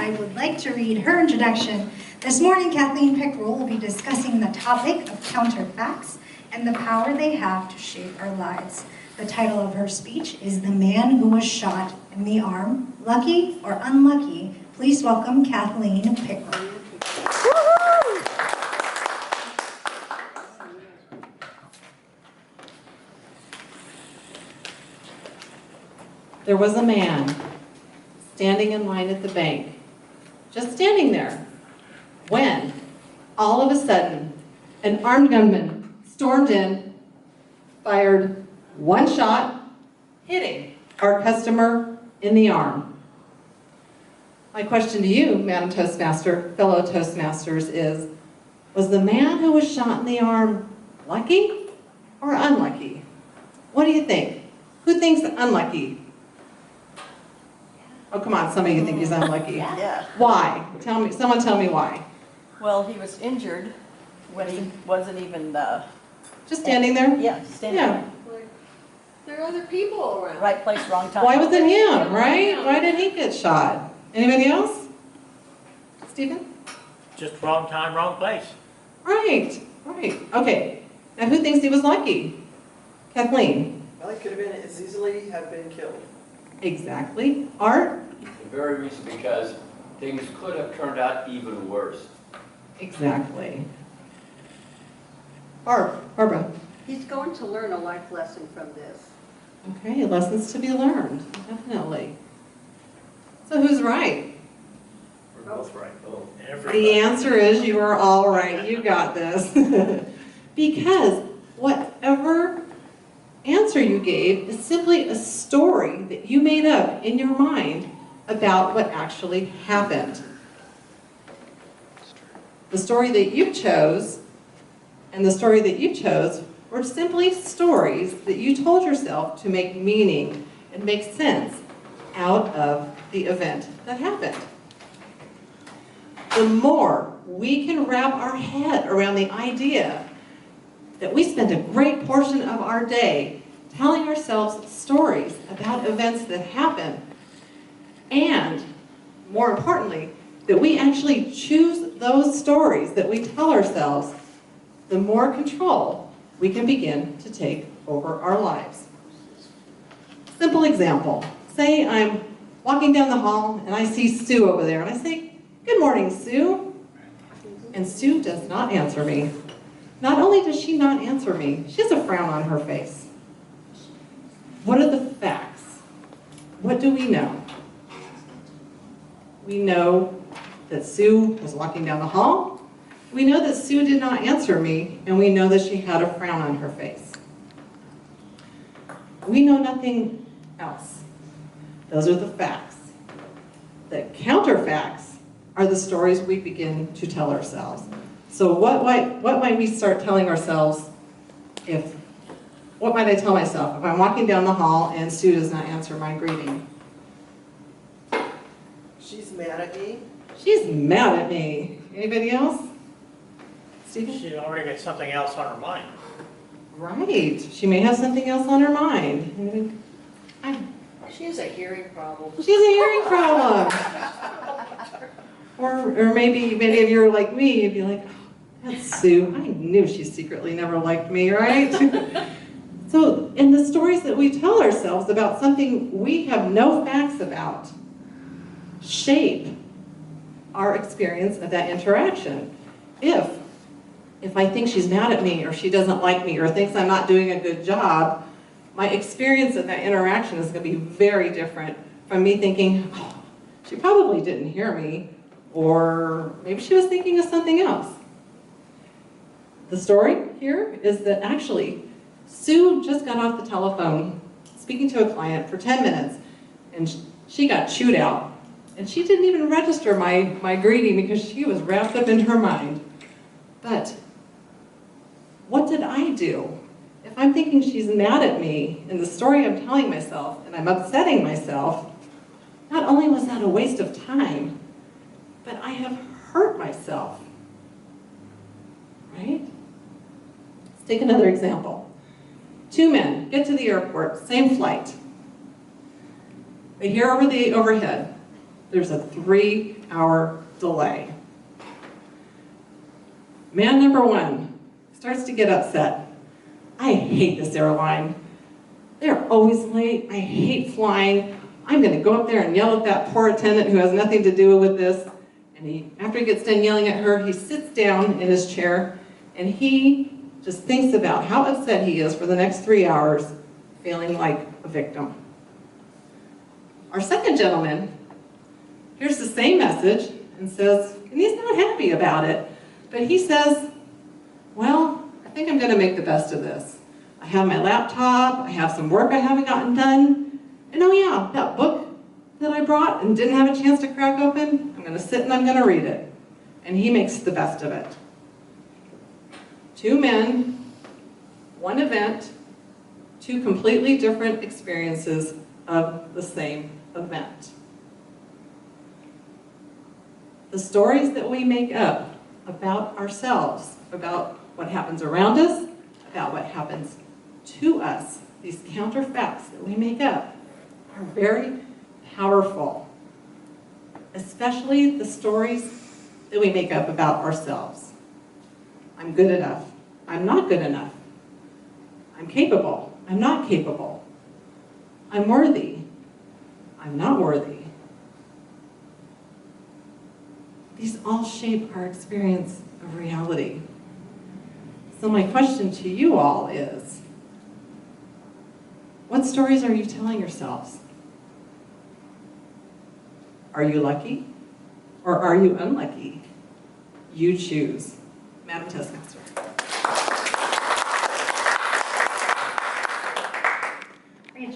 I would like to read her introduction. This morning, Kathleen Pickrel will be discussing the topic of counterfacts and the power they have to shape our lives. The title of her speech is The Man Who Was Shot in the Arm. Lucky or unlucky, please welcome Kathleen Pickrel. There was a man standing in line at the bank, just standing there, when all of a sudden an armed gunman stormed in, fired one shot, hitting our customer in the arm. My question to you, Madam Toastmaster, fellow Toastmasters, is, was the man who was shot in the arm lucky or unlucky? What do you think? Who thinks unlucky? Oh, come on, some of you think he's unlucky. Yeah. Why? Tell me, someone tell me why. Well, he was injured when he wasn't even, Just standing there? yeah, standing Yeah. there. There are other people around. Right place, wrong time. Why was it him, right? Why did he get shot? Anybody else? Stephen? Just wrong time, wrong place. Right, right. Okay. Now who thinks he was lucky? Kathleen? Well, he could have been as easily have been killed. Exactly. Art? The very reason because things could have turned out even worse. Exactly. Barbara? He's going to learn a life lesson from this. Okay, lessons to be learned, definitely. So who's right? We're both right. Oh, The answer is you are all right. You got this. Because whatever answer you gave is simply a story that you made up in your mind about what actually happened. The story that you chose and the story that you chose were simply stories that you told yourself to make meaning and make sense out of the event that happened. The more we can wrap our head around the idea that we spend a great portion of our day telling ourselves stories about events that happen, and more importantly, that we actually choose those stories that we tell ourselves, the more control we can begin to take over our lives. Simple example. Say I'm walking down the hall and I see Sue over there and I say, "Good morning, Sue." And Sue does not answer me. Not only does she not answer me, she has a frown on her face. What are the facts? What do we know? We know that Sue was walking down the hall. We know that Sue did not answer me, and we know that she had a frown on her face. We know nothing else. Those are the facts. The counterfacts are the stories we begin to tell ourselves. So what might we start telling ourselves what might I tell myself if I'm walking down the hall and Sue does not answer my greeting? She's mad at me. She's mad at me. Anybody else? Stephen? She already got something else on her mind. Right. She may have something else on her mind. She has a hearing problem. She has a hearing problem. Or maybe many of you are like me, you'd be like, oh, that's Sue. I knew she secretly never liked me, right? So, in the stories that we tell ourselves about something we have no facts about, shape our experience of that interaction. If I think she's mad at me, or she doesn't like me, or thinks I'm not doing a good job, my experience of that interaction is going to be very different from me thinking, oh, she probably didn't hear me, or maybe she was thinking of something else. The story here is that actually, Sue just got off the telephone speaking to a client for 10 minutes, and she got chewed out. And she didn't even register my greeting because she was wrapped up in her mind. But what did I do? If I'm thinking she's mad at me in the story I'm telling myself and I'm upsetting myself, not only was that a waste of time, but I have hurt myself. Right? Let's take another example. Two men get to the airport, same flight. They hear over the overhead, there's a 3-hour delay. Man number 1 starts to get upset. I hate this airline. They're always late. I hate flying. I'm going to go up there and yell at that poor attendant who has nothing to do with this. And after he gets done yelling at her, he sits down in his chair and he just thinks about how upset he is for the next 3 hours, feeling like a victim. Our second gentleman hears the same message and says, and he's not happy about it, but he says, well, I think I'm going to make the best of this. I have my laptop, I have some work I haven't gotten done, and oh yeah, that book that I brought and didn't have a chance to crack open, I'm going to sit and I'm going to read it. And he makes the best of it. 2 men, 1 event, 2 completely different experiences of the same event. The stories that we make up about ourselves, about what happens around us, about what happens to us, these counterfacts that we make up, are very powerful. Especially the stories that we make up about ourselves. I'm good enough. I'm not good enough. I'm capable. I'm not capable. I'm worthy. I'm not worthy. These all shape our experience of reality. So my question to you all is, what stories are you telling yourselves? Are you lucky or are you unlucky? You choose. Madam Toastmaster.